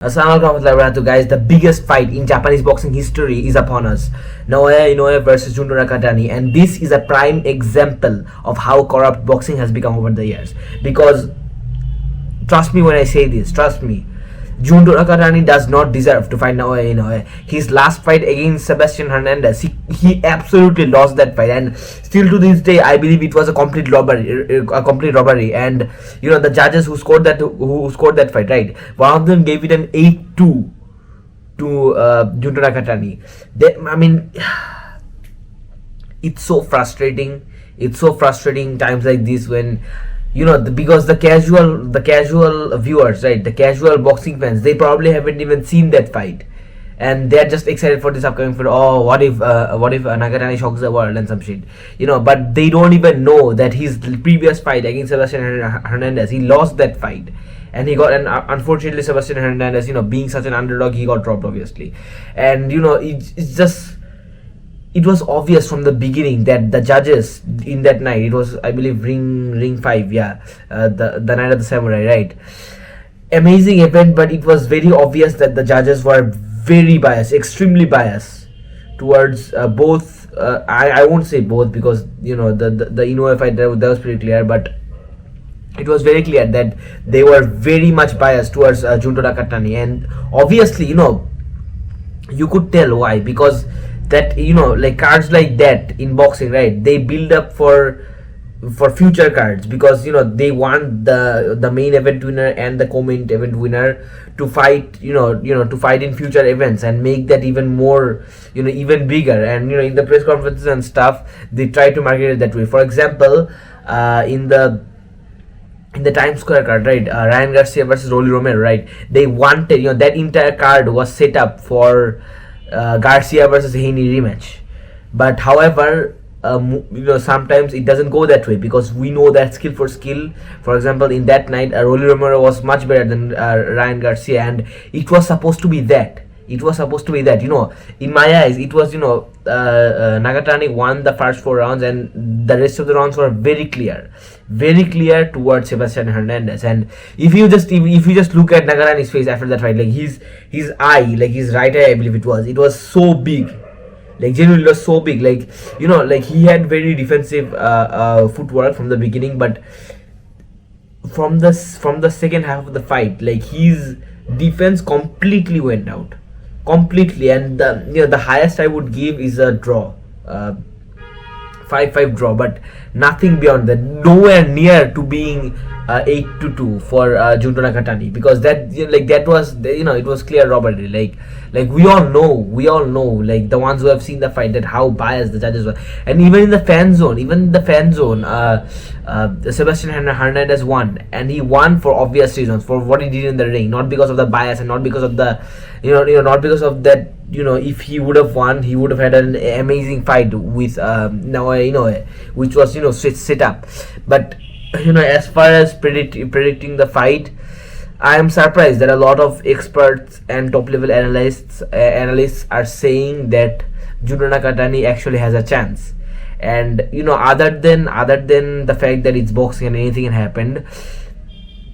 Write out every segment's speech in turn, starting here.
Assalamualaikum warahmatullahi guys. The biggest fight in Japanese boxing history is upon us. Naoya Inoue versus Junto Nakatani, and this is a prime example of how corrupt boxing has become over the years. Because trust me when I say this, trust me, Junto Nakatani does not deserve to fight Naoya Inoue. His last fight against Sebastian Hernandez, he absolutely lost that fight, and still to this day, I believe it was a complete robbery. And the judges who scored that fight, right? One of them gave it an 8-2 to Junto Nakatani. It's so frustrating. It's so frustrating times like this when because the casual viewers, right, the casual boxing fans, they probably haven't even seen that fight, and they're just excited for this upcoming fight. Oh, what if Nakatani shocks the world and some shit, but they don't even know that his previous fight against Sebastian Hernandez, he lost that fight, and he got, and unfortunately Sebastian Hernandez, being such an underdog, he got dropped obviously. And it's just, it was obvious from the beginning that the judges in that night, it was, I believe, ring 5, the night of the samurai, right? Amazing event, but it was very obvious that the judges were very biased, extremely biased towards both. I won't say both, because the Inoue fight, that was pretty clear, but it was very clear that they were very much biased towards Junto Nakatani, and obviously you could tell why, because that like cards like that in boxing, right, they build up for future cards, because they want the main event winner and the co-main event winner to fight to fight in future events and make that even more even bigger. And in the press conferences and stuff, they try to market it that way. For example, in the Times Square card, right, Ryan Garcia versus Rolly Romero, right, they wanted, that entire card was set up for Garcia versus Haney rematch. But however, sometimes it doesn't go that way, because we know that skill for skill. For example, in that night, Rolly Romero was much better than Ryan Garcia, and it was supposed to be that. In my eyes, it was Nakatani won the first 4 rounds, and the rest of the rounds were very clear towards Sebastian Hernandez. And if you just look at Nakatani's face after that fight, like his eye, like his right eye, I believe it was so big, like genuinely it was so big, like like he had very defensive footwork from the beginning, but from the second half of the fight, like his defense completely went out, and the highest I would give is a draw, 5-5 draw, but nothing beyond that, nowhere near to being 8-2 for Junto Nakatani, because that was it was clear robbery. Like we all know, like the ones who have seen the fight, that how biased the judges were. And even in the fan zone, Sebastian Hernandez won, and he won for obvious reasons, for what he did in the ring, not because of the bias, and not because of the not because of that. If he would have won, he would have had an amazing fight with Naoya Inoue, which was set up. But as far as predicting the fight, I am surprised that a lot of experts and top level analysts are saying that Junto Nakatani actually has a chance. And other than the fact that it's boxing and anything can happen,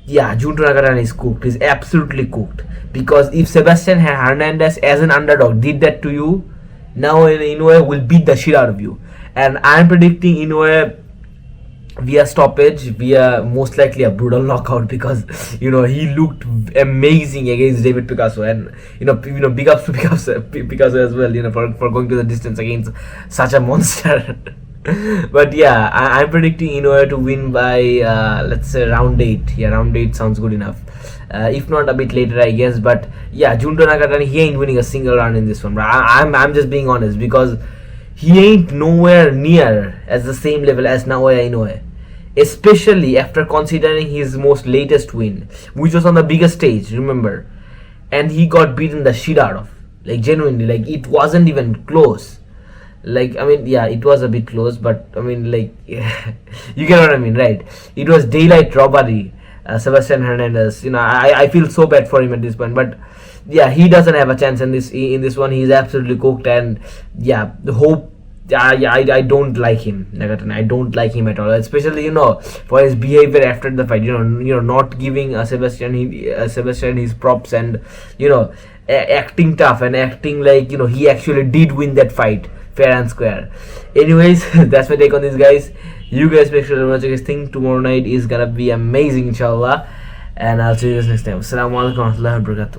Junto Nakatani is cooked. He's absolutely cooked. Because if Sebastian Hernandez as an underdog did that to you, now Inoue will beat the shit out of you. And I'm predicting Inoue via stoppage, via most likely a brutal knockout, because he looked amazing against David Picasso. And big ups to Picasso as well, for going to the distance against such a monster. But I'm predicting Inoue to win by let's say round 8. Round 8 sounds good enough. If not a bit later, I guess. But Junto Nakatani, he ain't winning a single round in this one, bro. I'm just being honest, because he ain't nowhere near as the same level as Naoya Inoue, especially after considering his most latest win, which was on the biggest stage, remember, and he got beaten the shit out of, like genuinely, like it wasn't even close. Like, it was a bit close, but like you get what I mean, right? It was daylight robbery. Sebastian Hernandez, I feel so bad for him at this point, but he doesn't have a chance in this one. He's absolutely cooked, and I don't like him, Nakatani. I don't like him at all, especially for his behavior after the fight. Not giving Sebastian his props, and acting tough and acting like he actually did win that fight fair and square. Anyways, that's my take on this, guys. You guys make sure to watch this thing. Tomorrow night is gonna be amazing, inshallah. And I'll see you guys next time. Assalamu alaikum warahmatullahi wabarakatuh.